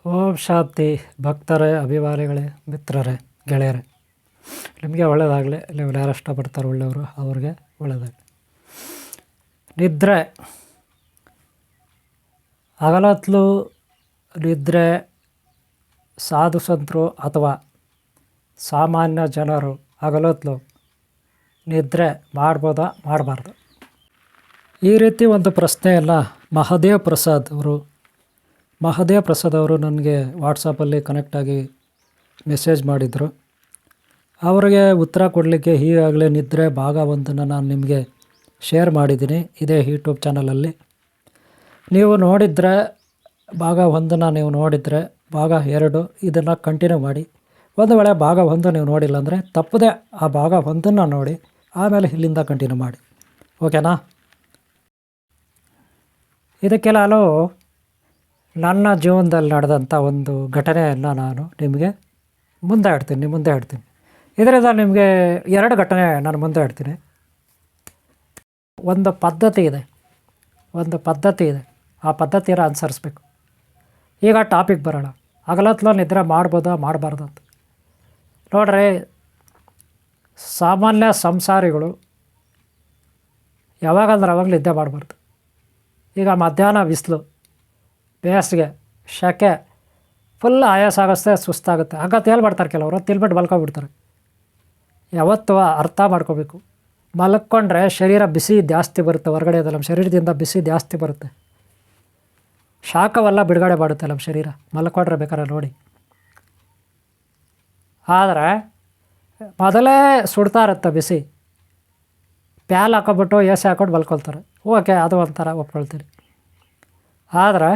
ಓಂ ಶಾಂತಿ ಭಕ್ತರೇ, ಅಭಿಮಾನಿಗಳೇ, ಮಿತ್ರರೇ, ಗೆಳೆಯರೇ, ನಿಮಗೆ ಒಳ್ಳೆಯದಾಗಲಿ. ನೀವು ಯಾರು ಇಷ್ಟಪಡ್ತಾರೆ ಒಳ್ಳೆಯವರು, ಅವ್ರಿಗೆ ಒಳ್ಳೆಯದಾಗಲಿ. ನಿದ್ರೆ, ಹಗಲೊತ್ತು ನಿದ್ರೆ ಸಾಧು ಸಂತರು ಅಥವಾ ಸಾಮಾನ್ಯ ಜನರು ಹಗಲೊತ್ತು ನಿದ್ರೆ ಮಾಡ್ಬೋದಾ, ಮಾಡಬಾರ್ದು? ಈ ರೀತಿ ಒಂದು ಪ್ರಶ್ನೆಯನ್ನು ಮಹಾದೇವ್ ಪ್ರಸಾದ್ ಅವರು ನನಗೆ ವಾಟ್ಸಪ್ಪಲ್ಲಿ ಕನೆಕ್ಟ್ ಆಗಿ ಮೆಸೇಜ್ ಮಾಡಿದರು. ಅವರಿಗೆ ಉತ್ತರ ಕೊಡಲಿಕ್ಕೆ ಈಗಾಗಲೇ ನಿದ್ರೆ ಭಾಗ 1 ನಾನು ನಿಮಗೆ ಶೇರ್ ಮಾಡಿದ್ದೀನಿ ಇದೇ ಯೂಟ್ಯೂಬ್ ಚಾನಲಲ್ಲಿ. ನೀವು ನೋಡಿದರೆ ಭಾಗ 1 ನೀವು ನೋಡಿದರೆ ಭಾಗ 2 ಇದನ್ನು ಕಂಟಿನ್ಯೂ ಮಾಡಿ. ಒಂದು ವೇಳೆ ಭಾಗ 1 ನೀವು ನೋಡಿಲ್ಲ ಅಂದರೆ ತಪ್ಪದೆ ಆ ಭಾಗ 1 ನೋಡಿ, ಆಮೇಲೆ ಇಲ್ಲಿಂದ ಕಂಟಿನ್ಯೂ ಮಾಡಿ. ಓಕೆನಾ? ಇದಕ್ಕೆಲ್ಲ ನನ್ನ ಜೀವನದಲ್ಲಿ ನಡೆದಂಥ ಒಂದು ಘಟನೆಯನ್ನು ನಾನು ನಿಮಗೆ ಮುಂದೆ ಹೇಳ್ತೀನಿ. ಇದರಿಂದ ನಿಮಗೆ 2 ಘಟನೆ ನಾನು ಮುಂದೆ ಹೇಳ್ತೀನಿ. ಒಂದು ಪದ್ಧತಿ ಇದೆ, ಆ ಪದ್ಧತಿಯನ್ನು ಅನುಸರಿಸ್ಬೇಕು. ಈಗ ಟಾಪಿಕ್ ಬರೋಣ. ಹಗಲೊತ್ತು ನಿದ್ರೆ ಮಾಡ್ಬೋದಾ, ಮಾಡಬಾರ್ದು ಅಂತ. ನೋಡ್ರಿ, ಸಾಮಾನ್ಯ ಸಂಸಾರಿಗಳು ಯಾವಾಗಂದ್ರೆ ಅವಾಗ ನಿದ್ದೆ ಮಾಡಬಾರ್ದು. ಈಗ ಮಧ್ಯಾಹ್ನ ಬಿಸಿಲು, ಬೇಸಿಗೆ, ಶೆಕೆ, ಫುಲ್ ಆಯಾಸ ಆಗುತ್ತೆ, ಸುಸ್ತಾಗುತ್ತೆ. ಹಂಗಂತ ಹೇಳ್ಬಿಡ್ತಾರೆ ಕೆಲವರು, ತಿಳ್ಬಿಟ್ಟು ಮಲ್ಕೊಬಿಡ್ತಾರೆ. ಯಾವತ್ತೂ ಅರ್ಥ ಮಾಡ್ಕೋಬೇಕು. ಮಲ್ಕೊಂಡ್ರೆ ಶರೀರ ಬಿಸಿ ಜಾಸ್ತಿ ಬರುತ್ತೆ, ಹೊರಗಡೆ ನಮ್ಮ ಶರೀರದಿಂದ ಬಿಸಿ ಜಾಸ್ತಿ ಬರುತ್ತೆ. ಶಾಖವೆಲ್ಲ ಬಿಡುಗಡೆ ಮಾಡುತ್ತೆ ನಮ್ಮ ಶರೀರ ಮಲ್ಕೊಂಡ್ರೆ, ಬೇಕಾದ್ರೆ ನೋಡಿ. ಆದರೆ ಮೊದಲೇ ಸುಡ್ತಾ ಇರುತ್ತೆ ಬಿಸಿ, ಪ್ಯಾಲ್ ಹಾಕೊಬಿಟ್ಟು AC ಹಾಕ್ಕೊಂಡು ಮಲ್ಕೊಳ್ತಾರೆ. ಓಕೆ, ಅದು ಒಂಥರ ಒಪ್ಕೊಳ್ತೀನಿ. ಆದರೆ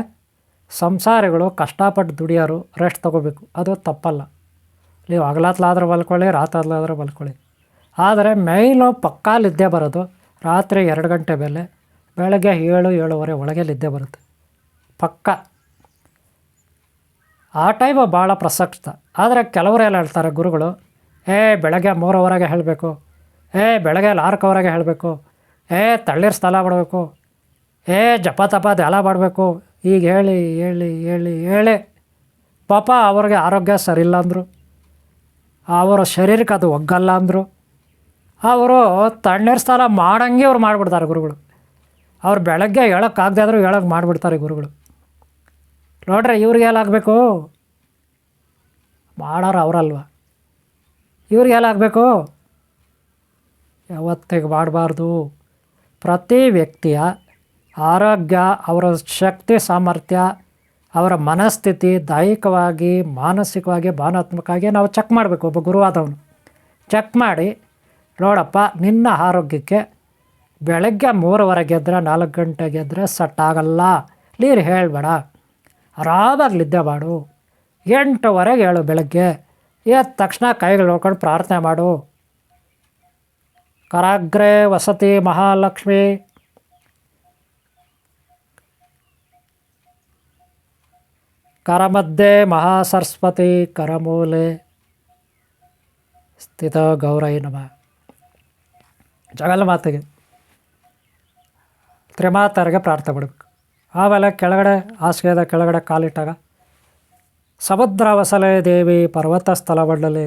ಸಂಸಾರಿಗಳು ಕಷ್ಟಪಟ್ಟು ದುಡಿಯೋರು ರೆಸ್ಟ್ ತೊಗೋಬೇಕು, ಅದು ತಪ್ಪಲ್ಲ. ನೀವು ಹಗಲತ್ಲಾದರೂ ಮಲ್ಕೊಳ್ಳಿ, ರಾತ್ರಿಲಾದರೂ ಮಲ್ಕೊಳ್ಳಿ. ಆದರೆ ಮೈಲು ಪಕ್ಕಾ ನಿದ್ದೆ ಬರೋದು ರಾತ್ರಿ 2 ಗಂಟೆ ಮೇಲೆ, ಬೆಳಗ್ಗೆ 7-7:30 ಒಳಗೆ ನಿದ್ದೆ ಬರುತ್ತೆ ಪಕ್ಕ. ಆ ಟೈಮು ಭಾಳ ಪ್ರಸಕ್ತ. ಆದರೆ ಕೆಲವರು ಎಲ್ಲ ಹೇಳ್ತಾರೆ ಗುರುಗಳು, ಬೆಳಗ್ಗೆ 3:00ವರೆಗೆ ಹೇಳಬೇಕು, ಬೆಳಗ್ಗೆ 4:00ವರೆಗೆ ಹೇಳಬೇಕು, ತಣ್ಣೀರು ಸ್ಥಳ ಮಾಡಬೇಕು, ಜಪ ತಪ ಧ್ಯಾನ ಮಾಡಬೇಕು. ಈಗ ಹೇಳಿ ಪಾಪ ಅವ್ರಿಗೆ ಆರೋಗ್ಯ ಸರಿಯಿಲ್ಲ ಅಂದರು, ಅವರ ಶರೀರಕ್ಕೆ ಅದು ಒಗ್ಗಲ್ಲ ಅಂದರು. ಅವರು ತಣ್ಣೀರು ಸ್ನಾನ ಮಾಡಂಗೆ ಅವ್ರು ಮಾಡಿಬಿಡ್ತಾರೆ ಗುರುಗಳು. ಅವ್ರು ಬೆಳಗ್ಗೆ ಹೇಳೋಕ್ಕಾಗದೇ ಆದರೂ ಹೇಳೋಕ್ಕೆ ಮಾಡಿಬಿಡ್ತಾರೆ ಗುರುಗಳು. ನೋಡ್ರಿ, ಇವ್ರಿಗೆ ಏನಾಗಬೇಕು? ಮಾಡೋರು ಅವರಲ್ವ, ಇವ್ರಿಗೆ ಏನಾಗಬೇಕು? ಯಾವತ್ತಿಗೆ ಮಾಡಬಾರ್ದು. ಪ್ರತಿ ವ್ಯಕ್ತಿಯ ಆರೋಗ್ಯ, ಅವರ ಶಕ್ತಿ ಸಾಮರ್ಥ್ಯ, ಅವರ ಮನಸ್ಥಿತಿ, ದೈಹಿಕವಾಗಿ, ಮಾನಸಿಕವಾಗಿ, ಭಾವನಾತ್ಮಕವಾಗಿ ನಾವು ಚೆಕ್ ಮಾಡಬೇಕು. ಒಬ್ಬ ಗುರುವಾದವನು ಚೆಕ್ ಮಾಡಿ, ನೋಡಪ್ಪ, ನಿನ್ನ ಆರೋಗ್ಯಕ್ಕೆ ಬೆಳಗ್ಗೆ 3:00ವರೆಗೆ ಎದ್ದರೆ 4 ಗಂಟೆಗೆ ಎದ್ದರೆ ಸೆಟ್ ಆಗಲ್ಲ. ನೀರು ಹೇಳಬೇಡ, ಆರಾಮಾಗಿ ನಿದ್ದೆ ಮಾಡು. 8:00ವರೆಗೆ ಹೇಳು. ಬೆಳಗ್ಗೆ ಎದ್ದ ತಕ್ಷಣ ಕೈಗಳು ನೋಡ್ಕೊಂಡು ಪ್ರಾರ್ಥನೆ ಮಾಡು. ಕರಾಗ್ರೆ ವಸತಿ ಮಹಾಲಕ್ಷ್ಮಿ, ಕರಮಧ್ಯೆ ಮಹಾಸರಸ್ವತಿ, ಕರಮೂಲೆ ಸ್ಥಿತ ಗೌರೈ ನಮಃ. ಜಗನ್ಮಾತೆಗೆ, ತ್ರಿಮಾತರಿಗೆ ಪ್ರಾರ್ಥನೆ ಮಾಡಬೇಕು. ಆಮೇಲೆ ಕೆಳಗಡೆ ಹಾಸಿಗೆದ ಕೆಳಗಡೆ ಕಾಲಿಟ್ಟಾಗ ಸಮುದ್ರ ವಸಲೆ ದೇವಿ ಪರ್ವತ ಸ್ಥಳ ಮಂಡಲಿ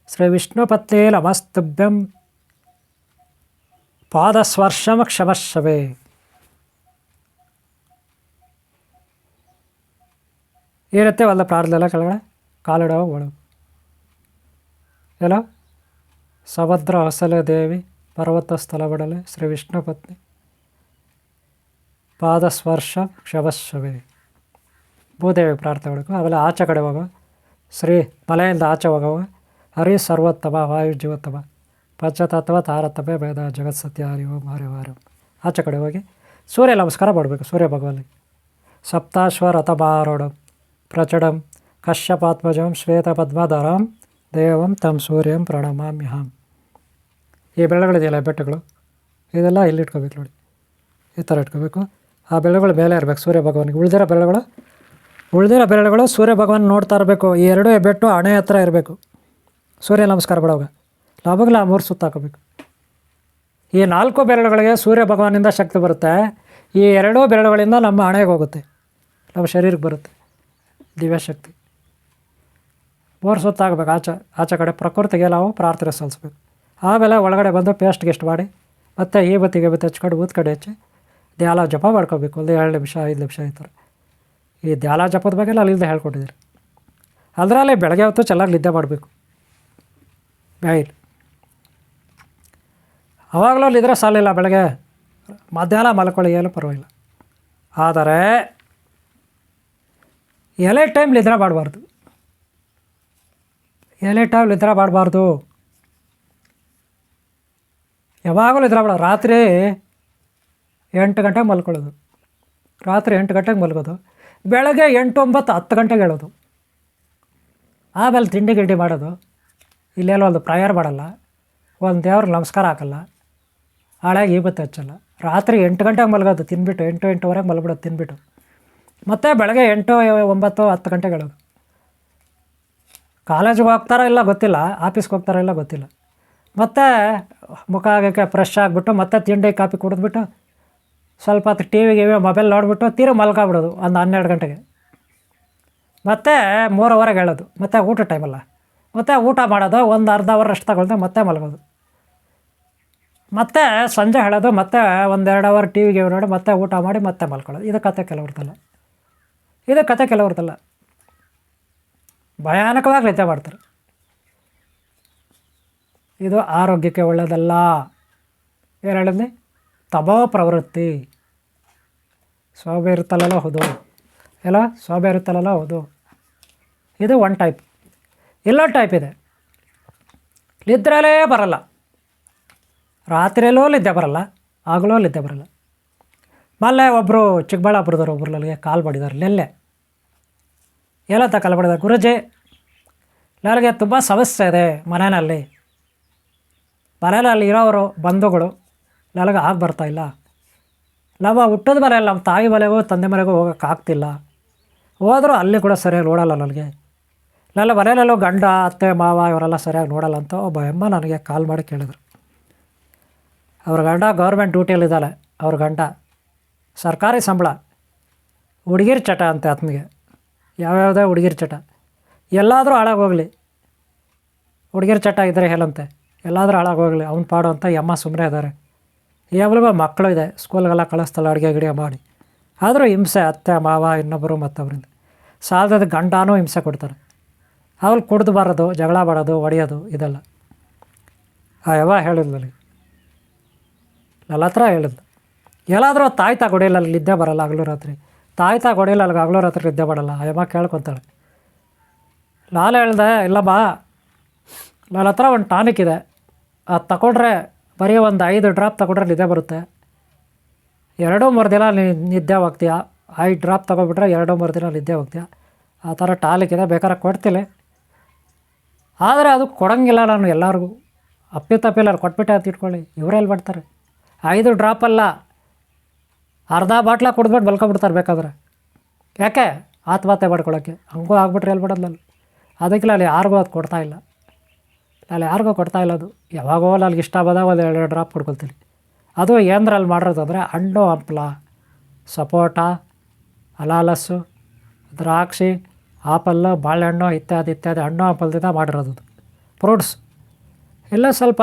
ಶ್ರೀ ವಿಷ್ಣು ಪತ್ನಿ ನಮಸ್ತುಭ್ಯಂ ಪಾದಸ್ಪರ್ಶಂ ಕ್ಷಮಶ್ವೇ. ಈ ರೀತಿ ಒಂದು ಪ್ರಾರ್ಥನೆ ಕೆಳಗಡೆ ಕಾಲಿಡೋ ಒಳಗೆ ಎಲ್ಲ ಸಮುದ್ರ ಹೊಸಲೆ ದೇವಿ ಪರ್ವತ ಸ್ಥಳ ಬಡಲೆ ಶ್ರೀ ವಿಷ್ಣು ಪತ್ನಿ ಪಾದಸ್ಪರ್ಶ ಕ್ಷಮಶ್ವೇ. ಭೂದೇವಿ ಪ್ರಾರ್ಥನೆ ಮಾಡಬೇಕು. ಆಮೇಲೆ ಆಚೆ ಕಡೆ ಹೋಗೋ ಶ್ರೀ ಮಲೆಯಿಂದ ಆಚೆ ಹೋಗುವ ಹರಿ ಸರ್ವೋತ್ತಮ ವಾಯು ಜೀವೋತ್ತಮ ಪಂಚತತ್ವ ತಾರತಮ್ಯ ಭೇದ ಜಗತ್ ಸತ್ಯ ಹರಿ ಓಂ ಹರಿ ವಾರ. ಆಚೆ ಕಡೆ ಹೋಗಿ ಸೂರ್ಯ ನಮಸ್ಕಾರ ಮಾಡಬೇಕು. ಸೂರ್ಯ ಭಗವಾನಿಗೆ ಸಪ್ತಾಶ್ವರಥಮಾರೂಢಂ ಪ್ರಚಂಡಂ ಕಶ್ಯಪಾತ್ಮಜಂ ಶ್ವೇತ ಪದ್ಮಧರಂ ದೇವಂ ತಂ ಸೂರ್ಯಂ ಪ್ರಣಮಾಮ್ಯಹಂ. ಈ ಬೆಳೆಗಳಿದೆಯಲ್ಲ, ಬೆಟ್ಟಗಳು, ಇದೆಲ್ಲ ಇಲ್ಲಿ ಇಟ್ಕೋಬೇಕು ನೋಡಿ, ಈ ಥರ ಇಟ್ಕೋಬೇಕು. ಆ ಬೆಳೆಗಳು ಮೇಲೆ ಇರಬೇಕು ಸೂರ್ಯ ಭಗವಾನಿಗೆ. ಉಳಿದಿರೋ ಬೆಳೆಗಳು ಸೂರ್ಯ ಭಗವಾನ್ ನೋಡ್ತಾ ಇರಬೇಕು. ಈ 2 ಬೆಟ್ಟು ಹಣೆ ಹತ್ರ ಇರಬೇಕು. ಸೂರ್ಯ ನಮಸ್ಕಾರ ಬಿಡೋವಾಗ ನಮಗಲ 3 ಸುತ್ತ ಹಾಕೋಬೇಕು. ಈ 4 ಬೆರಳುಗಳಿಗೆ ಸೂರ್ಯ ಭಗವಾನಿಂದ ಶಕ್ತಿ ಬರುತ್ತೆ. ಈ 2 ಬೆರಳುಗಳಿಂದ ನಮ್ಮ ಹಣೆಗೆ ಹೋಗುತ್ತೆ, ನಮ್ಮ ಶರೀರಕ್ಕೆ ಬರುತ್ತೆ. ದಿವ್ಯಶಕ್ತಿ 3 ಸುತ್ತಾಗಬೇಕು ಆಚೆ ಕಡೆ ಪ್ರಕೃತಿಗೆ ನಾವು ಪ್ರಾರ್ಥನೆ ಸಲ್ಲಿಸ್ಬೇಕು. ಆಮೇಲೆ ಒಳಗಡೆ ಬಂದು ಪೇಸ್ಟ್ ಗಿಸ್ಟ್ ಮಾಡಿ ಮತ್ತು ಈ ಬತ್ತಿಗೆ ಹಚ್ಕೊಂಡು ಕಡೆ ಹಚ್ಚಿ ಧ್ಯಾನ ಜಪ ಮಾಡ್ಕೋಬೇಕು. ಒಂದು 2 ನಿಮಿಷ 5 ನಿಮಿಷ ಈ ಥರ. ಈ ಧ್ಯಾನ ಜಪದ ಬಗ್ಗೆ ಅಲ್ಲಿಂದ ಹೇಳ್ಕೊಟ್ಟಿದ್ದೀರಿ. ಅದರಲ್ಲಿ ಬೆಳಗ್ಗೆ ಹೊತ್ತು ಚೆನ್ನಾಗಿ ನಿದ್ದೆ ಮಾಡಬೇಕು. ಮೇಯ್ನ್ ಅವಾಗಲೂ ನಿದ್ರೆ ಸಾಲಿಲ್ಲ. ಬೆಳಗ್ಗೆ ಮಧ್ಯಾಹ್ನ ಮಲ್ಕೊಳ್ಳಿ ಏನು ಪರವಾಗಿಲ್ಲ. ಆದರೆ ಎಲೆ ಟೈಮ್ ನಿದ್ರೆ ಮಾಡಬಾರ್ದು. ಎಲೆ ಟೈಮ್ ನಿದ್ರೆ ಮಾಡಬಾರ್ದು. ಯಾವಾಗಲೂ ನಿದ್ರೆ ಮಾಡೋದು. ರಾತ್ರಿ 8 ಗಂಟೆಗೆ ಮಲ್ಕೊಳ್ಳೋದು. ರಾತ್ರಿ 8 ಗಂಟೆಗೆ ಮಲ್ಗೋದು. ಬೆಳಗ್ಗೆ 8, 9, 10 ಗಂಟೆಗೆ ಹೇಳೋದು. ಆಮೇಲೆ ತಿಂಡಿ ಗಿಂಡಿ ಮಾಡೋದು. ಇಲ್ಲೆಲ್ಲ ಒಂದು ಪ್ರೇಯರ್ ಮಾಡಲ್ಲ, ಒಂದು ದೇವ್ರಿಗೆ ನಮಸ್ಕಾರ ಹಾಕಲ್ಲ, ಹಾಳಾಗಿ ಈ ಬತ್ತು ಹಚ್ಚಲ್ಲ. ರಾತ್ರಿ 8 ಗಂಟೆಗೆ ಮಲಗೋದು ತಿನ್ಬಿಟ್ಟು. 8, 8:15 ಮಲ್ಬಿಡೋದು ತಿನ್ಬಿಟ್ಟು. ಮತ್ತು ಬೆಳಗ್ಗೆ 8, 9, 10 ಗಂಟೆಗೆ ಹೇಳೋದು. ಕಾಲೇಜಿಗೆ ಹೋಗ್ತಾರೋ ಇಲ್ಲ ಗೊತ್ತಿಲ್ಲ, ಆಫೀಸ್ಗೆ ಹೋಗ್ತಾರೋ ಇಲ್ಲ ಗೊತ್ತಿಲ್ಲ. ಮತ್ತು ಮುಖ ಆಗಕ್ಕೆ ಫ್ರೆಶ್ ಆಗಿಬಿಟ್ಟು ಮತ್ತೆ ತಿಂಡಿ ಕಾಫಿ ಕುಡಿದ್ಬಿಟ್ಟು ಸ್ವಲ್ಪ ಹೊತ್ತು ಟಿ ವಿ ಮೊಬೈಲ್ ನೋಡಿಬಿಟ್ಟು ಮಲ್ಕೊಬಿಡೋದು ಒಂದು 12 ಗಂಟೆಗೆ. ಮತ್ತು 3:00 ಹೇಳೋದು. ಮತ್ತು ಊಟ ಟೈಮಲ್ಲ. ಮತ್ತು ಊಟ ಮಾಡೋದು ಒಂದು ಅರ್ಧ ಅವರ್ ಅಷ್ಟು ತಗೊಳ್ದೆ ಮತ್ತೆ ಮಲಗೋದು. ಮತ್ತು ಸಂಜೆ ಹೇಳೋದು. ಮತ್ತು 1-2 ಅವರ್ ಟಿ ವಿಗೆ ನೋಡಿ ಮತ್ತೆ ಊಟ ಮಾಡಿ ಮತ್ತೆ ಮಲ್ಕೊಳ್ಳೋದು. ಇದು ಕತೆ ಕೆಲವ್ರದ್ದಲ್ಲ. ಇದು ಕತೆ ಕೆಲವ್ರದ್ದಲ್ಲ. ಭಯಾನಕವಾಗಿ ನಿದ್ದೆ ಮಾಡ್ತಾರೆ. ಇದು ಆರೋಗ್ಯಕ್ಕೆ ಒಳ್ಳೆಯದಲ್ಲ. ಏನು ಹೇಳಿದ್ನಿ? ತಮೋ ಪ್ರವೃತ್ತಿ. ಸೋಬೆ ಇರುತ್ತಲ್ಲ ಹೌದು. ಎಲ್ಲ ಸೋಬೆ ಇರುತ್ತಲ್ಲ ಹೌದು. ಇದು ಒಂದು ಟೈಪ್. ಇನ್ನೊಂದು ಟೈಪ್ ಇದೆ. ನಿದ್ರೆಲೇ ಬರಲ್ಲ. ರಾತ್ರಿಯಲ್ಲೂ ನಿದ್ದೆ ಬರಲ್ಲ, ಆಗಲೂ ನಿದ್ದೆ ಬರಲ್ಲ. ಮೊನ್ನೆ ಒಬ್ಬರು ಚಿಕ್ಕಬಳ್ಳಾಪುರದವ್ರು ಒಬ್ಬರು ನನಗೆ ಕಾಲ್ ಮಾಡಿದ್ದಾರೆ. ನೆಲ್ಲೆ ಏನಂತ ಕಾಲ್ ಮಾಡಿದ್ದಾರೆ? ಗುರೂಜಿ, ನನಗೆ ತುಂಬ ಸಮಸ್ಯೆ ಇದೆ ಮನೆಯಲ್ಲಿ ಇರೋರು ಬಂಧುಗಳು ನನಗೆ ಬರ್ತಾಯಿಲ್ಲ. ನಾವು ಹುಟ್ಟದ ಮನೆಯಲ್ಲಿ ನಮ್ಮ ತಾಯಿ ಮನೆಗೂ ತಂದೆ ಮನೆಗೂ ಹೋಗೋಕ್ಕಾಗ್ತಿಲ್ಲ. ಹೋದರೂ ಅಲ್ಲಿ ಕೂಡ ಸರಿಯಾಗಿ ನೋಡಲ್ಲ ನನಗೆ. ನನ್ನ ಮನೆಯಲ್ಲೂ ಗಂಡ ಅತ್ತೆ ಮಾವ ಇವರೆಲ್ಲ ಸರಿಯಾಗಿ ನೋಡಲ್ಲ ಅಂತ ಒಬ್ಬ ಅಮ್ಮ ನನಗೆ ಕಾಲ್ ಮಾಡಿ ಕೇಳಿದ್ರು. ಅವ್ರ ಗಂಡ ಗೌರ್ಮೆಂಟ್ ಡ್ಯೂಟಿಯಲ್ಲಿದ್ದಾಳೆ. ಅವ್ರ ಗಂಡ ಸರ್ಕಾರಿ ಸಂಬಳ. ಹುಡುಗಿರ್ ಚಟ ಅಂತೆ ಆತನಿಗೆ. ಯಾವ್ಯಾವುದೇ ಹುಡುಗಿರ್ ಚಟ. ಎಲ್ಲಾದರೂ ಹಾಳಾಗೋಗಲಿ, ಹುಡುಗಿರ್ ಚಟ ಇದ್ದರೆ ಹೇಳಂತೆ. ಎಲ್ಲಾದರೂ ಹಾಳಾಗೋಗಲಿ ಅವ್ನ ಪಾಡು ಅಂತ ಅಮ್ಮ ಸುಮ್ಮನೆ ಇದ್ದಾರೆ. ಯಾವಾಗಲೂ ಮಕ್ಕಳು ಇದೆ, ಸ್ಕೂಲ್ಗೆಲ್ಲ ಕಳಿಸ್ತಲ್ಲ ಅಡುಗೆ ಗಿಡಿಗೆ ಮಾಡಿ. ಆದರೂ ಹಿಂಸೆ ಅತ್ತೆ ಮಾವ ಇನ್ನೊಬ್ಬರು ಮತ್ತೊಬ್ಬರಿಂದ. ಸಾಲದ ಗಂಡನೂ ಹಿಂಸೆ ಕೊಡ್ತಾರೆ. ಅವ್ರು ಕುಡ್ದು ಬರೋದು, ಜಗಳ ಮಾಡೋದು, ಹೊಡೆಯೋದು ಇದೆಲ್ಲ. ಯಾವ ಹೇಳಿದ್ಲು ನನಗೆ, ನನ್ನ ಹತ್ರ ಹೇಳಿದ್ಲು. ಎಲ್ಲಾದರೂ ತಾಯ್ತಾ ಹೊಡಿಯಲ್ಲ, ಅಲ್ಲಿ ನಿದ್ದೆ ಬರಲ್ಲ ಹಗಲು ರಾತ್ರಿ. ತಾಯ್ತಾ ಹೊಡಿಯಲ್ಲ, ಅಲ್ಲಿಗೆ ಹಗಲು ರಾತ್ರಿ ನಿದ್ದೆ ಬರಲ್ಲ. ಅಯ್ಯಮ್ಮ ಕೇಳ್ಕೊತಾಳೆ. ನಾನು ಹೇಳ್ದೆ, ಇಲ್ಲಮ್ಮ ನನ್ನ ಹತ್ರ ಒಂದು ಟಾನಿಕ್ ಇದೆ, ಅದು ತಗೊಂಡ್ರೆ ಬರೀ ಒಂದು 5 ಡ್ರಾಪ್ ತಗೊಂಡ್ರೆ ನಿದ್ದೆ ಬರುತ್ತೆ. 2-3 ದಿನ ನಿದ್ದೆ ಹೋಗ್ತೀಯ. 5 ಡ್ರಾಪ್ ತೊಗೊಬಿಟ್ರೆ 2-3 ದಿನ ನಿದ್ದೆ ಹೋಗ್ತೀಯ. ಆ ಥರ ಟಾನಿಕ್ ಇದೆ, ಬೇಕಾದ್ರೆ ಕೊಡ್ತೀನಿ. ಆದರೆ ಅದು ಕೊಡೋಂಗಿಲ್ಲ ನಾನು ಎಲ್ಲರಿಗೂ. ಅಪ್ಪಿತಪ್ಪಿಲ್ಲ ಕೊಟ್ಬಿಟ್ಟೆ ಅಂತ ಇಟ್ಕೊಳ್ಳಿ. ಇವರೆಲ್ಲಿ ಮಾಡ್ತಾರೆ? 5 ಡ್ರಾಪಲ್ಲ, ಅರ್ಧ ಬಾಟ್ಲ ಕುಡಿದ್ಬಿಟ್ಟು ಬಲ್ಕೊಬಿಡ್ತಾರೆ ಬೇಕಾದ್ರೆ. ಯಾಕೆ? ಆತ್ಮಹತ್ಯೆ ಮಾಡ್ಕೊಳ್ಳೋಕ್ಕೆ. ಹಂಗೂ ಆಗ್ಬಿಟ್ರೆ ಎಲ್ಲಿ ಬಿಡೋದು ನಾನು. ಅದಕ್ಕೆ ನಾನು ಯಾರಿಗೂ ಅದು ಕೊಡ್ತಾಯಿಲ್ಲ. ಅದು ಯಾವಾಗೋ ನನಗೆ ಇಷ್ಟ ಬಂದಾಗ ಒಂದು 2 ಡ್ರಾಪ್ ಕೊಡ್ಕೊಳ್ತೀನಿ. ಅದು ಏನರಲ್ಲಿ ಮಾಡಿರೋದು ಅಂದರೆ ಹಣ್ಣು ಹಂಪಲ, ಸಪೋಟ, ಅನಾನಸ್ಸು, ದ್ರಾಕ್ಷಿ, ಆಪಲ್ಲು, ಬಾಳೆಹಣ್ಣು ಇತ್ಯಾದಿ ಹಣ್ಣು ಹಂಪಲದಿಂದ ಮಾಡಿರೋದು. ಫ್ರೂಟ್ಸ್ ಇಲ್ಲ, ಸ್ವಲ್ಪ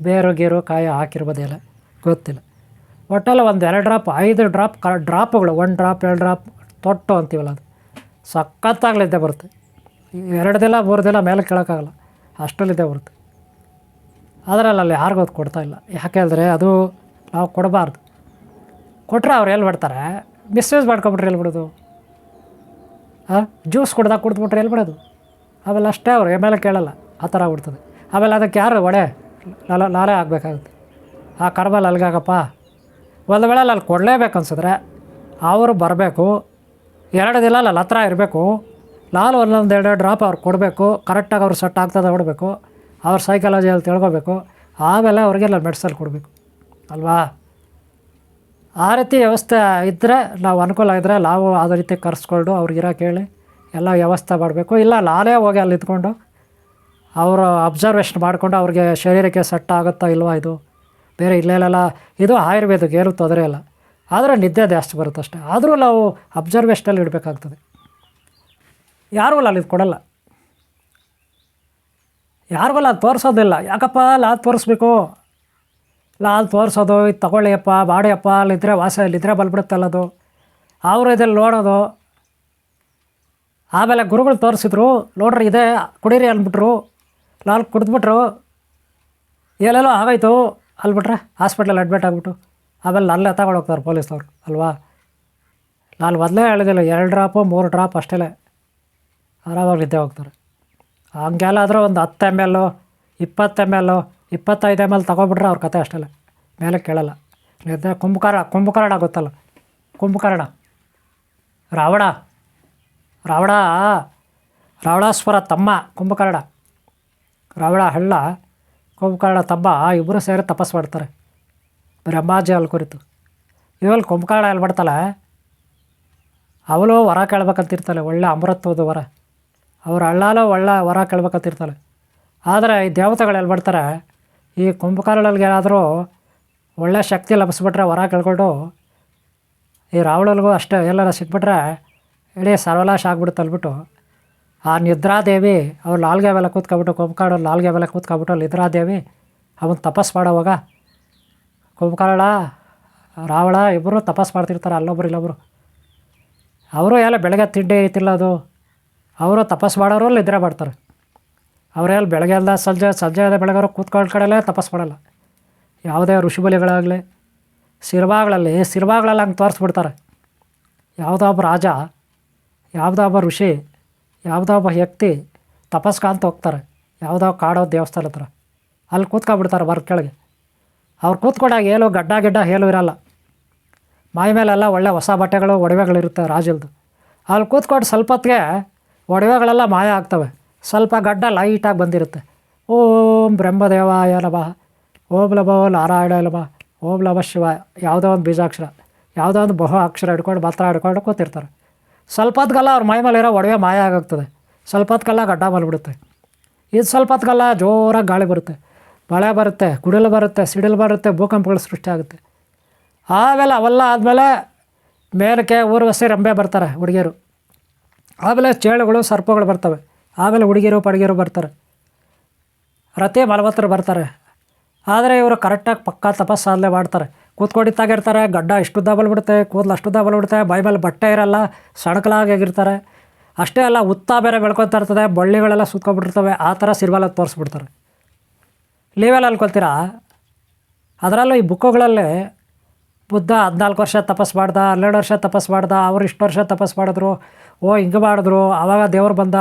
ಬೇರು ಗೀರು ಕಾಯಿ ಹಾಕಿರ್ಬೋದಿಲ್ಲ, ಗೊತ್ತಿಲ್ಲ. ಒಟ್ಟಲ್ಲಿ ಒಂದು 2 ಡ್ರಾಪ್ 5 ಡ್ರಾಪ್ ಡ್ರಾಪ್ಗಳು 1 ಡ್ರಾಪ್ 2 ಡ್ರಾಪ್ ತೊಟ್ಟು ಅಂತೀವಲ್ಲ, ಅದು ಸಖತ್ತಾಗಲಿದ್ದೆ ಬರುತ್ತೆ. 2 ದಿನ 3 ದಿನ ಮೇಲೆ ಕೇಳೋಕ್ಕಾಗಲ್ಲ, ಅಷ್ಟರಲ್ಲಿದ್ದೇ ಬರುತ್ತೆ. ಅದರಲ್ಲಿ ಅಲ್ಲಿ ಯಾರಿಗೂ ಅದು ಕೊಡ್ತಾಯಿಲ್ಲ. ಯಾಕೆಂದರೆ ಅದು ನಾವು ಕೊಡಬಾರ್ದು. ಕೊಟ್ಟರೆ ಅವ್ರು ಎಲ್ಲಿ ಬಿಡ್ತಾರೆ? ಮಿಸ್ಯೂಸ್ ಮಾಡ್ಕೊಬಿಟ್ರೆ ಎಲ್ಲಿ ಬಿಡೋದು? ಜ್ಯೂಸ್ ಕುಡಿದ್ಬಿಟ್ರೆ ಎಲ್ಲಿ ಬಿಡೋದು? ಆಮೇಲೆ ಅಷ್ಟೇ ಅವ್ರು ಮೇಲೆ ಕೇಳಲ್ಲ, ಆ ಥರ ಆಗ್ಬಿಡ್ತದೆ. ಆಮೇಲೆ ಅದಕ್ಕೆ ಯಾರು ಒಡೆ ನಾನೇ ಆಗಬೇಕಾಗುತ್ತೆ. ಆ ಕರ್ಮಲ್ಲಿ ಅಲ್ಗಾಗಪ್ಪ. ಒಂದು ವೇಳೆ ಅಲ್ಲಿ ಕೊಡಲೇಬೇಕು ಅನ್ಸಿದ್ರೆ ಅವರು ಬರಬೇಕು. 2 ದಿನ ಅಲ್ಲಿ ಹತ್ರ ಇರಬೇಕು. ನಾನು 1-2 ಡ್ರಾಪ್ ಅವ್ರು ಕೊಡಬೇಕು. ಕರೆಕ್ಟಾಗಿ ಅವ್ರು ಸೆಟ್ ಆಗ್ತದೆ ನೋಡಬೇಕು. ಅವ್ರ ಸೈಕಾಲಜಿಯಲ್ಲಿ ತಿಳ್ಕೊಬೇಕು. ಆಮೇಲೆ ಅವ್ರಿಗೆ ನಾನು ಮೆಡಿಸಲ್ ಕೊಡಬೇಕು ಅಲ್ವಾ? ಆ ರೀತಿ ವ್ಯವಸ್ಥೆ ಇದ್ದರೆ, ನಾವು ಅನುಕೂಲ ಇದ್ದರೆ ನಾವು ಅದೇ ರೀತಿ ಕರೆಸ್ಕೊಂಡು ಅವ್ರಿಗಿರೋ ಕೇಳಿ ಎಲ್ಲ ವ್ಯವಸ್ಥೆ ಮಾಡಬೇಕು. ಇಲ್ಲ ನಾನೇ ಹೋಗಿ ಅಲ್ಲಿ ಇದ್ಕೊಂಡು ಅವರು ಅಬ್ಸರ್ವೇಷನ್ ಮಾಡಿಕೊಂಡು ಅವ್ರಿಗೆ ಶರೀರಕ್ಕೆ ಸೆಟ್ ಆಗುತ್ತಾ ಇಲ್ವಾ, ಇದು ಬೇರೆ ಇಲ್ಲೆಲ್ಲ ಇದು ಆಯುರ್ವೇದಕ್ಕೆ ಏನು ತೊಂದರೆ ಇಲ್ಲ. ಆದರೆ ನಿದ್ದೆ ಜಾಸ್ತಿ ಬರುತ್ತೆ ಅಷ್ಟೇ. ಆದರೂ ನಾವು ಅಬ್ಸರ್ವೇಷನಲ್ಲಿ ಇಡಬೇಕಾಗ್ತದೆ. ಯಾರಿಗೂ ಅಲ್ಲಿ ಇದು ಕೊಡಲ್ಲ, ಯಾರಿಗೂ ಅದು ತೋರಿಸೋದಿಲ್ಲ. ಯಾಕಪ್ಪ ಅದು ತೋರಿಸ್ಬೇಕು, ಅಲ್ಲಿ ತೋರಿಸೋದು, ಇದು ತಗೊಳ್ಳಿಯಪ್ಪ ಬಾಡಿಯಪ್ಪ, ಅಲ್ಲಿದ್ದರೆ ವಾಸ ಇಲ್ಲಿದ್ದರೆ ಬಲ್ಬಿಡುತ್ತಲ್ಲ ಅದು, ಅವರು ಇದಲ್ಲಿ ನೋಡೋದು. ಆಮೇಲೆ ಗುರುಗಳು ತೋರಿಸಿದ್ರು, ನೋಡ್ರಿ ಇದೆ ಕುಡೀರಿ ಅಂದ್ಬಿಟ್ರು, ಅಲ್ಲಿ ಕುಡಿದ್ಬಿಟ್ರು, ಎಲ್ಲೆಲ್ಲೋ ಆಗೋಯ್ತು ಅಲ್ಬಿಟ್ರೆ ಹಾಸ್ಪಿಟ್ಲಲ್ಲಿ ಅಡ್ಮಿಟ್ ಆಗಿಬಿಟ್ಟು ಆಮೇಲೆ ಅಲ್ಲೇ ತಗೊಂಡೋಗ್ತಾರೆ ಪೊಲೀಸ್ನವ್ರು ಅಲ್ವಾ. ನಾನು ಮೊದಲೇ ಹೇಳಿದಿಲ್ಲ, 2 ಡ್ರಾಪು 3 ಡ್ರಾಪ್ ಅಷ್ಟೇ ಆರಾಮಾಗಿ ನಿದ್ದೆ ಹೋಗ್ತಾರೆ. ಹಂಗೆಲ್ಲಾದರೂ ಒಂದು 10 ml 20 ml 25 ml ತಗೊಬಿಟ್ರೆ ಅವ್ರ ಕತೆ ಅಷ್ಟೇ, ಮೇಲೆ ಕೇಳಲ್ಲ. ನಿದ್ದೆ ಕುಂಭಕರ್ಣ ಗೊತ್ತಲ್ಲ, ಕುಂಭಕರ್ಣ ರಾವಣಾಸ್ವರ ತಮ್ಮ ಕುಂಭಕರ್ಣ, ರಾವಣ ಹಳ್ಳ ಕುಂಭಕರ್ಣ ತಮ್ಮ, ಇಬ್ಬರು ಸೇರಿ ತಪಸ್ಸು ಮಾಡ್ತಾರೆ ಬ್ರಹ್ಮಾಜಿ ಅಲ್ಲಿ ಕುರಿತು. ಇವಲ್ಲಿ ಕುಂಭಕರ್ಣ ಎಲ್ಲಿ ಮಾಡ್ತಾಳೆ, ಅವಳು ವರ ಕೇಳ್ಬೇಕಂತಿರ್ತಾಳೆ, ಒಳ್ಳೆ ಅಮೃತವಾದ ವರ. ಅವ್ರು ಹಳ್ಳಾಲು ಒಳ್ಳೆ ವರ ಕೇಳ್ಬೇಕಂತಿರ್ತಾಳೆ. ಆದರೆ ಈ ದೇವತೆಗಳು ಎಲ್ಲಿ ಮಾಡ್ತಾರೆ, ಈ ಕುಂಭಕರ್ಣಲ್ಲಿ ಏನಾದರೂ ಒಳ್ಳೆ ಶಕ್ತಿ ಲಭಿಸ್ಬಿಟ್ರೆ ವರ ಕೇಳ್ಕೊಂಡು, ಈ ರಾವಣಲ್ಗೂ ಅಷ್ಟೇ ಎಲ್ಲರ ಸಿಕ್ಬಿಟ್ರೆ ಇಡೀ ಸರ್ವನಾಶ ಆಗ್ಬಿಡುತ್ತೆ ಅಲ್ಬಿಟ್ಟು, ಆ ನಿದ್ರಾದೇವಿ ಅವ್ರು ನಾಲ್ಗೆ ಮೇಲೆ ಕೂತ್ಕೊಬಿಟ್ಟು, ಕುಂಭಕರ್ಣ ನಾಲ್ಗೆ ಮೇಲೆ ಕೂತ್ಕೊಬಿಟ್ಟು ನಿದ್ರಾದೇವಿ ಅವನು ತಪಸ್ಸು ಮಾಡೋವಾಗ ಕುಂಭಕರ್ಣ ರಾವಣ ಇಬ್ಬರು ತಪಸ್ಸು ಮಾಡ್ತಿರ್ತಾರೆ, ಅಲ್ಲೊಬ್ರು ಇಲ್ಲೊಬ್ಬರು. ಅವರು ಎಲ್ಲ ಬೆಳಗ್ಗೆ ತಿಂಡಿ ತಿನ್ನೋದು, ಅವರು ತಪಸ್ಸು ಮಾಡೋರು ನಿದ್ರೆ ಮಾಡ್ತಾರೆ. ಅವರೆಲ್ಲ ಬೆಳಗ್ಗೆ ಎಲ್ಲ ಸಂಜೆ ಬೆಳಗ್ಗೆ ಕೂತ್ಕೊಳ್ಳೋ ಕಡೆಯಲ್ಲೇ ತಪಸ್ಸು ಮಾಡಲ್ಲ. ಯಾವುದೇ ಋಷಿಬಲಿಗಳಾಗಲಿ ಸಿನಿಮಾಗಳಲ್ಲಿ ಹಂಗೆ ತೋರಿಸ್ಬಿಡ್ತಾರೆ. ಯಾವುದೋ ಒಬ್ಬ ರಾಜ, ಯಾವುದೋ ಒಬ್ಬ ಋಷಿ, ಯಾವುದೋ ಒಬ್ಬ ವ್ಯಕ್ತಿ ತಪಸ್ಕಾಂತ ಹೋಗ್ತಾರೆ ಯಾವುದೋ ಕಾಡೋ ದೇವಸ್ಥಾನ ಹತ್ರ, ಅಲ್ಲಿ ಕೂತ್ಕೊಬಿಡ್ತಾರೆ ಮರ ಕೆಳಗೆ. ಅವ್ರು ಕೂತ್ಕೊಂಡಾಗ ಏನೋ ಗಡ್ಡ ಏನೂ ಇರಲ್ಲ, ಮೈ ಮೇಲೆಲ್ಲ ಒಳ್ಳೆ ಹೊಸ ಬಟ್ಟೆಗಳು ಒಡವೆಗಳಿರುತ್ತೆ ರಾಜಲ್ದು. ಅಲ್ಲಿ ಕೂತ್ಕೊಂಡು ಸ್ವಲ್ಪ ಹೊತ್ತಿಗೆ ಒಡವೆಗಳೆಲ್ಲ ಮಾಯ ಆಗ್ತವೆ, ಸ್ವಲ್ಪ ಗಡ್ಡ ಲೈಟಾಗಿ ಬಂದಿರುತ್ತೆ. ಓಂ ಬ್ರಹ್ಮದೇವಾಯ ನಮಃ, ಓಂ ನಮೋ ನಾರಾಯಣ ನಮಃ, ಓಂ ನಮಃ ಶಿವ, ಯಾವುದೋ ಒಂದು ಬೀಜಾಕ್ಷರ, ಯಾವುದೋ ಒಂದು ಬಹು ಅಕ್ಷರ ಹಿಡ್ಕೊಂಡು ಮಾತ್ರ ಹಿಡ್ಕೊಂಡು ಕೂತಿರ್ತಾರೆ. ಸ್ವಲ್ಪ ಹೊತ್ತಿಗೆಲ್ಲ ಅವ್ರ ಮೈ ಮೇಲಿರೋ ಒಡವೆ ಮಾಯ ಆಗಾಗ್ತದೆ, ಸ್ವಲ್ಪ ಹೊತ್ತಿಗೆಲ್ಲ ಗಡ್ಡ ಬಂದ್ಬಿಡುತ್ತೆ. ಇದು ಸ್ವಲ್ಪ ಹೊತ್ತಿಗೆಲ್ಲ ಜೋರಾಗಿ ಗಾಳಿ ಬರುತ್ತೆ, ಮಳೆ ಬರುತ್ತೆ, ಗುಡಿಲು ಬರುತ್ತೆ, ಸಿಡಿಲು ಬರುತ್ತೆ, ಭೂಕಂಪಗಳು ಸೃಷ್ಟಿ ಆಗುತ್ತೆ. ಆಮೇಲೆ ಅವೆಲ್ಲ ಆದಮೇಲೆ ಮೇಲಕ್ಕೆ ಊರ್ವಶಿ ರಂಬೆ ಬರ್ತಾರೆ ಹುಡುಗಿಯರು, ಆಮೇಲೆ ಚೇಳುಗಳು ಸರ್ಪಗಳು ಬರ್ತವೆ, ಆಮೇಲೆ ಹುಡುಗಿರು ಪಡುಗಿರು ಬರ್ತಾರೆ, ರತಿ ಮಲವತ್ತರು ಬರ್ತಾರೆ. ಆದರೆ ಇವರು ಕರೆಕ್ಟಾಗಿ ಪಕ್ಕಾ ತಪಸ್ಸಾದಲೇ ಮಾಡ್ತಾರೆ. ಕೂತ್ಕೊಂಡಿದ್ದಾಗಿರ್ತಾರೆ, ಗಡ್ಡ ಇಷ್ಟುದ್ದ ಬಲ್ಬಿಡುತ್ತೆ, ಕೂದಲು ಅಷ್ಟುದ್ದ ಬಲ್ಬಿಡುತ್ತೆ, ಬೈ ಮೇಲೆ ಬಟ್ಟೆ ಇರಲ್ಲ, ಸಣಕಲಾಗಿರ್ತಾರೆ. ಅಷ್ಟೇ ಅಲ್ಲ, ಉತ್ತ ಬೇರೆ ಬೆಳ್ಕೊತಾ ಇರ್ತದೆ, ಬಳ್ಳಿಗಳೆಲ್ಲ ಸುತ್ಕೊಬಿಟ್ಟಿರ್ತವೆ. ಆ ಥರ ಸಿರ್ವಾಲಲ್ಲಿ ತೋರಿಸ್ಬಿಡ್ತಾರೆ. ನೀವೆಲ್ಲ ಅನ್ಕೊಳ್ತೀರಾ, ಅದರಲ್ಲೂ ಈ ಬುಕ್ಕುಗಳಲ್ಲಿ ಬುದ್ಧ 14 ವರ್ಷ ತಪಸ್ಸು ಮಾಡ್ದ, 12 ವರ್ಷ ತಪಸ್ಸು ಮಾಡ್ದ, ಅವ್ರು ಇಷ್ಟು ವರ್ಷ ತಪಸ್ಸು ಮಾಡಿದ್ರು, ಹಿಂಗೆ ಮಾಡಿದ್ರು, ಆವಾಗ ದೇವ್ರು ಬಂದ,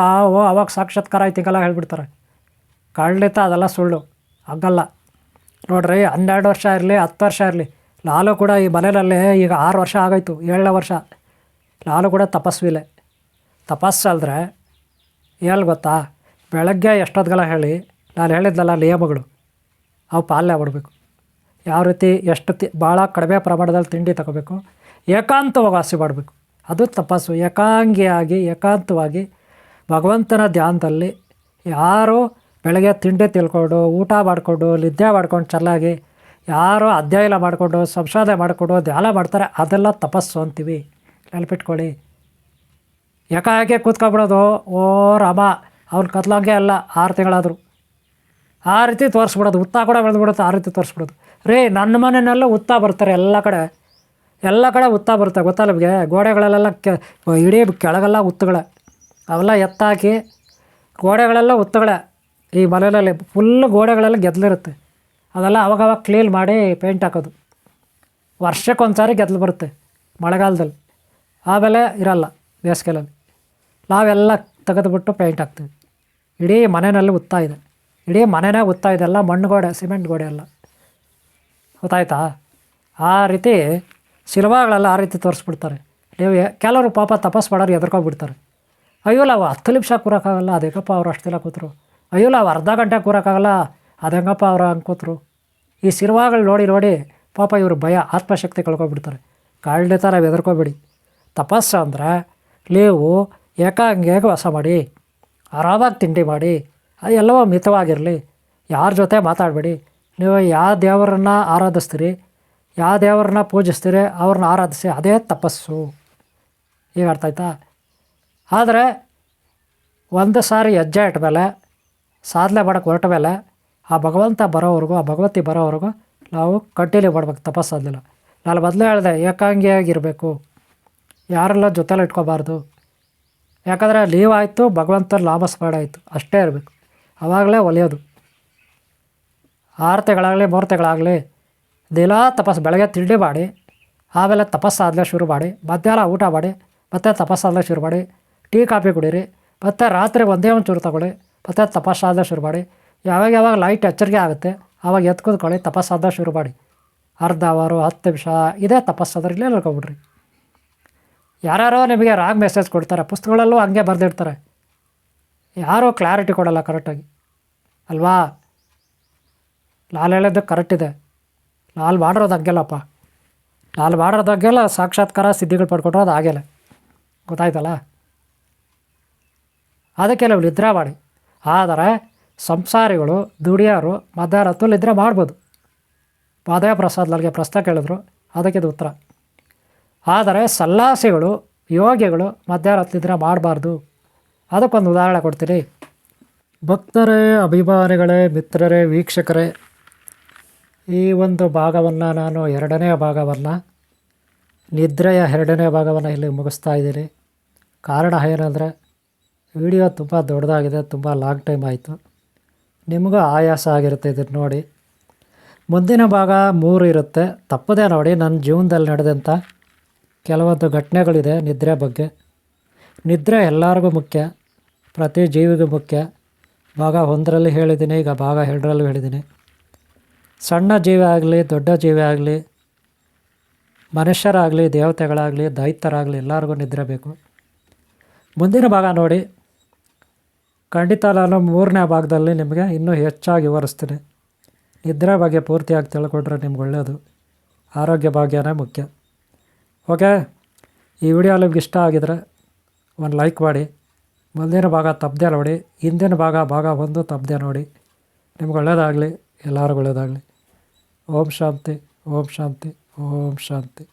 ಆವಾಗ ಸಾಕ್ಷಾತ್ಕಾರ ಆಯ್ತು, ಹಿಂಗೆಲ್ಲ ಹೇಳ್ಬಿಡ್ತಾರೆ. ಖಂಡಿತ ಅದೆಲ್ಲ ಸುಳ್ಳು, ಹಂಗಲ್ಲ. ನೋಡ್ರಿ, 12 ವರ್ಷ ಇರಲಿ 10 ವರ್ಷ ಇರಲಿ, ನಾನು ಕೂಡ ಈ ಮನೆಯಲ್ಲಿ ಈಗ 6 ವರ್ಷ ಆಗೋಯ್ತು, 7ನೇ ವರ್ಷ ನಾನು ಕೂಡ ತಪಸ್ವಿಲೆ. ತಪಸ್ಸಲ್ದ್ರೆ ಏನು ಗೊತ್ತಾ, ಬೆಳಗ್ಗೆ ಎಷ್ಟೊತ್ತಿಗೆಲ್ಲ ಹೇಳಿ ನಾನು ಹೇಳಿದ್ನಲ್ಲ ನಿಯಮಗಳು, ಅವು ಪಾಲನೆ ಮಾಡಬೇಕು. ಯಾವ ರೀತಿ ಎಷ್ಟು ಭಾಳ ಕಡಿಮೆ ಪ್ರಮಾಣದಲ್ಲಿ ತಿಂಡಿ ತಗೋಬೇಕು, ಏಕಾಂತವಾಗಿ ವಾಸಿ ಮಾಡಬೇಕು, ಅದು ತಪಸ್ಸು. ಏಕಾಂತವಾಗಿ ಭಗವಂತನ ಧ್ಯಾನದಲ್ಲಿ ಯಾರು ಬೆಳಗ್ಗೆ ತಿಂಡಿ ತಿಳ್ಕೊಂಡು, ಊಟ ಮಾಡಿಕೊಂಡು, ನಿದ್ದೆ ಮಾಡ್ಕೊಂಡು, ಚೆನ್ನಾಗಿ ಯಾರು ಅಧ್ಯಯನ ಮಾಡಿಕೊಂಡು, ಸಂಶೋಧನೆ ಮಾಡಿಕೊಂಡು ಧ್ಯಾನ ಮಾಡ್ತಾರೆ, ಅದೆಲ್ಲ ತಪಸ್ಸು ಅಂತೀವಿ, ನೆನಪಿಟ್ಕೊಳ್ಳಿ. ಏಕಾಏಕಿ ಕೂತ್ಕೊಬಿಡೋದು, ಓ ರಾಮ ಅವ್ನ ಕತ್ಲಂಗೆ ಅಲ್ಲ, 6 ತಿಂಗಳಾದರೂ ಆ ರೀತಿ ತೋರಿಸ್ಬಿಡೋದು, ಉತ್ತ ಕೂಡ ಬೆಳೆದ್ಬಿಡುತ್ತೆ, ಆ ರೀತಿ ತೋರಿಸ್ಬಿಡೋದು. ನನ್ನ ಮನೆಯಲ್ಲೂ ಉತ್ತ ಬರ್ತಾರೆ, ಎಲ್ಲ ಕಡೆ ಉತ್ತ ಬರುತ್ತೆ, ಗೊತ್ತಾ ನಿಮಗೆ? ಗೋಡೆಗಳಲ್ಲೆಲ್ಲ ಇಡೀ ಕೆಳಗೆಲ್ಲ ಉತ್ತುಗಳೇ, ಅವೆಲ್ಲ ಎತ್ತಾಕಿ ಗೋಡೆಗಳೆಲ್ಲ ಉತ್ತುಗಳೇ. ಈ ಮನೆಯಲ್ಲಿ ಫುಲ್ಲು ಗೋಡೆಗಳೆಲ್ಲ ಗೆದ್ದಲಿರುತ್ತೆ, ಅದೆಲ್ಲ ಅವಾಗವಾಗ ಕ್ಲೀನ್ ಮಾಡಿ ಪೇಂಟ್ ಹಾಕೋದು. ವರ್ಷಕ್ಕೊಂದ್ಸಾರಿ ಗೆದ್ದಲು ಬರುತ್ತೆ ಮಳೆಗಾಲದಲ್ಲಿ, ಆಮೇಲೆ ಇರಲ್ಲ ಬೇಸಿಗೆಯಲ್ಲಿ. ನಾವೆಲ್ಲ ತೆಗೆದುಬಿಟ್ಟು ಪೇಂಟ್ ಹಾಕ್ತೀವಿ. ಇಡೀ ಮನೆಯಲ್ಲಿ ಉತ್ತ ಇದೆ, ಇಡೀ ಮನೆಯೇ ಉತ್ತ ಇದೆ, ಎಲ್ಲ ಮಣ್ಣು ಗೋಡೆ, ಸಿಮೆಂಟ್ ಗೋಡೆ ಎಲ್ಲ, ಗೊತ್ತಾಯ್ತಾ? ಆ ರೀತಿ ಸಿನಿಮಾಗಳೆಲ್ಲ ಆ ರೀತಿ ತೋರಿಸ್ಬಿಡ್ತಾರೆ. ನೀವು ಕೆಲವರು ಪಾಪ ತಪಸ್ಸು ಮಾಡೋರು ಎದ್ರಕೊಂಡ್ಬಿಡ್ತಾರೆ. ಅಯ್ಯೋ ನಾವು 10 ನಿಮಿಷ ಕೂರೋಕ್ಕಾಗಲ್ಲ, ಅದೇಗಪ್ಪ ಅವ್ರು ಅಷ್ಟು ದಿನ ಕೂತರು. ಅಯ್ಯೋ ನಾವು ಅರ್ಧ ಗಂಟೆ ಕೂರೋಕ್ಕಾಗಲ್ಲ, ಅದೆಂಗಪ್ಪ ಅವ್ರು ಹಂಗೆ ಕೂತರು. ಈ ಸಿನಿಮಾಗಳು ನೋಡಿ ಪಾಪ ಇವರು ಭಯ, ಆತ್ಮಶಕ್ತಿ ಕಳ್ಕೊಬಿಡ್ತಾರೆ. ಖಂಡಿತ ನಾವು ಎದ್ರಕೋಬೇಡಿ. ತಪಸ್ಸು ಅಂದರೆ ನೀವು ಏಕಾಂಗಿಯಾಗಿ ವಾಸ ಮಾಡಿ, ಆರಾಮಾಗಿ ತಿಂಡಿ ಮಾಡಿ, ಅದು ಎಲ್ಲವೋ ಮಿತವಾಗಿರಲಿ, ಯಾರ ಜೊತೆ ಮಾತಾಡಬೇಡಿ. ನೀವು ಯಾವ ದೇವರನ್ನ ಆರಾಧಿಸ್ತೀರಿ, ಯಾವ ದೇವರನ್ನ ಪೂಜಿಸ್ತೀರಿ, ಅವ್ರನ್ನ ಆರಾಧಿಸಿ, ಅದೇ ತಪಸ್ಸು. ಈಗ ಅರ್ಥ ಆಯ್ತಾ? ಆದರೆ ಒಂದು ಸಾರಿ ಹೆಜ್ಜೆ ಇಟ್ಟ ಮೇಲೆ ಸಾಧನೆ ಮಾಡೋಕ್ಕೆ ಹೊರಟ ಮೇಲೆ ಆ ಭಗವಂತ ಬರೋವರೆಗೂ ಆ ಭಗವತಿ ಬರೋವರೆಗೂ ನಾವು ಕಂಟಿನ್ಯೂ ಮಾಡ್ಬೇಕು ತಪಸ್ಸಾಗಲಿಲ್ಲ. ನಾನು ಮೊದಲೇ ಹೇಳಿದೆ ಏಕಾಂಗಿಯಾಗಿರಬೇಕು, ಯಾರೆಲ್ಲ ಜೊತೆಲಿ ಇಟ್ಕೋಬಾರ್ದು. ಯಾಕಂದರೆ ಲೀವ್ ಆಯಿತು ಭಗವಂತನ ನಾಮಸ್ಮರಣೆ ಆಯಿತು ಅಷ್ಟೇ ಇರಬೇಕು, ಆವಾಗಲೇ ಒಲಿಯೋದು. 6 ತಿಂಗಳಾಗಲಿ 3 ತಿಂಗಳಾಗಲಿ ದಿನ ತಪಸ್ಸು. ಬೆಳಗ್ಗೆ ತಿಂಡಿ ಮಾಡಿ ಆಮೇಲೆ ತಪಸ್ಸಾದಲೇ ಶುರು ಮಾಡಿ, ಮಧ್ಯಾಹ್ನ ಊಟ ಮಾಡಿ ಮತ್ತು ತಪಸ್ಸಾದಲೇ ಶುರು ಮಾಡಿ, ಟೀ ಕಾಫಿ ಕುಡೀರಿ, ಮತ್ತು ರಾತ್ರಿ ಒಂದೇ ಒಂದು ಚೂರು ತಗೊಳ್ಳಿ, ಮತ್ತು ತಪಸ್ಸಾದಲೇ ಶುರು ಮಾಡಿ. ಯಾವಾಗ ಲೈಟ್ ಎಚ್ಚರಿಕೆ ಆಗುತ್ತೆ ಆವಾಗ ಎದ್ದು ಕೂತ್ಕೊಳ್ಳಿ, ತಪಸ್ಸಾದ ಶುರು ಮಾಡಿ. ಅರ್ಧ ಅವರು 10 ನಿಮಿಷ ಇದೇ ತಪಸ್ಸಾದ್ರೆ ಇಲ್ಲೇ ಹೇಳ್ಕೊಬಿಡ್ರಿ. ಯಾರ್ಯಾರೋ ನಿಮಗೆ ರಾಂಗ್ ಮೆಸೇಜ್ ಕೊಡ್ತಾರೆ, ಪುಸ್ತಕಗಳಲ್ಲೂ ಹಂಗೆ ಬರೆದಿರ್ತಾರೆ, ಯಾರೂ ಕ್ಲಾರಿಟಿ ಕೊಡೋಲ್ಲ ಕರೆಕ್ಟಾಗಿ ಅಲ್ವಾ. ನಾನು ಹೇಳಿದ್ದು ಕರೆಕ್ಟ್ ಇದೆ, ನಾನು ಮಾಡಿರೋದು ಹಂಗೆಲ್ಲಪ್ಪ. ನಾನು ಮಾಡಿರೋದು ಹಂಗೆಲ್ಲ ಸಾಕ್ಷಾತ್ಕಾರ ಸಿದ್ಧಿಗಳು ಪಡ್ಕೊಟ್ರು ಅದು ಹಾಗೆಲ್ಲ, ಗೊತ್ತಾಯ್ತಲ್ಲ. ಅದಕ್ಕೆ ನೀವು ನಿದ್ರೆ ಮಾಡಿ. ಆದರೆ ಸಂಸಾರಿಗಳು ದುಡಿಯೋರು ಮಧ್ಯರಾತ್ರಿ ನಿದ್ರೆ ಮಾಡ್ಬೋದು. ಮಾಧವ ಪ್ರಸಾದ್ ನನಗೆ ಪ್ರಶ್ನೆ ಕೇಳಿದ್ರು, ಅದಕ್ಕಿದು ಉತ್ತರ. ಆದರೆ ಸಲ್ಲಾಸಿಗಳು ಯೋಗಿಗಳು ಮಧ್ಯರಾತ್ರಿ ನಿದ್ರೆ ಮಾಡಬಾರ್ದು. ಅದಕ್ಕೊಂದು ಉದಾಹರಣೆ ಕೊಡ್ತೀನಿ. ಭಕ್ತರೇ, ಅಭಿಮಾನಿಗಳೇ, ಮಿತ್ರರೇ, ವೀಕ್ಷಕರೇ, ಈ ಒಂದು ಭಾಗವನ್ನು ನಾನು 2ನೇ ಭಾಗವನ್ನು, ನಿದ್ರೆಯ 2ನೇ ಭಾಗವನ್ನು ಇಲ್ಲಿ ಮುಗಿಸ್ತಾ ಇದ್ದೀನಿ. ಕಾರಣ ಏನಂದರೆ ವಿಡಿಯೋ ತುಂಬ ದೊಡ್ಡದಾಗಿದೆ, ತುಂಬ ಲಾಂಗ್ ಟೈಮ್ ಆಯಿತು, ನಿಮಗೂ ಆಯಾಸ ಆಗಿರುತ್ತೆ ಇದನ್ನು ನೋಡಿ. ಮುಂದಿನ ಭಾಗ 3 ಇರುತ್ತೆ, ತಪ್ಪದೇ ನೋಡಿ. ನನ್ನ ಜೀವನದಲ್ಲಿ ನಡೆದಂಥ ಕೆಲವೊಂದು ಘಟನೆಗಳಿದೆ ನಿದ್ರೆ ಬಗ್ಗೆ. ನಿದ್ರೆ ಎಲ್ಲರಿಗೂ ಮುಖ್ಯ, ಪ್ರತಿ ಜೀವಿಗೂ ಮುಖ್ಯ. ಭಾಗ 1ರಲ್ಲಿ ಹೇಳಿದ್ದೀನಿ, ಈಗ ಭಾಗ 2ರಲ್ಲೂ ಹೇಳಿದ್ದೀನಿ. ಸಣ್ಣ ಜೀವಿ ಆಗಲಿ ದೊಡ್ಡ ಜೀವಿ ಆಗಲಿ, ಮನುಷ್ಯರಾಗಲಿ ದೇವತೆಗಳಾಗಲಿ ದೈತ್ಯರಾಗಲಿ ಎಲ್ಲರಿಗೂ ನಿದ್ರೆ ಬೇಕು. ಮುಂದಿನ ಭಾಗ ನೋಡಿ, ಖಂಡಿತ ನಾನು 3ನೇ ಭಾಗದಲ್ಲಿ ನಿಮಗೆ ಇನ್ನೂ ಹೆಚ್ಚಾಗಿ ವಿವರಿಸ್ತೀನಿ. ನಿದ್ರೆ ಬಗ್ಗೆ ಪೂರ್ತಿಯಾಗಿ ತಿಳ್ಕೊಂಡ್ರೆ ನಿಮ್ಗೆ ಒಳ್ಳೆಯದು. ಆರೋಗ್ಯ ಭಾಗ್ಯನೇ ಮುಖ್ಯ. ಓಕೆ, ಈ ವಿಡಿಯೋ ನಿಮ್ಗೆ ಇಷ್ಟ ಆಗಿದರೆ ಒಂದು ಲೈಕ್ ಮಾಡಿ. ಮುಂದಿನ ಭಾಗ ತಪ್ಪದೆ ನೋಡಿ, ಹಿಂದಿನ ಭಾಗ 1 ತಪ್ಪದೆ ನೋಡಿ. ನಿಮ್ಗೆ ಒಳ್ಳೆಯದಾಗಲಿ, ಎಲ್ಲರಿಗೂ ಒಳ್ಳೆಯದಾಗಲಿ. ಓಂ ಶಾಂತಿ, ಓಂ ಶಾಂತಿ, ಓಂ ಶಾಂತಿ.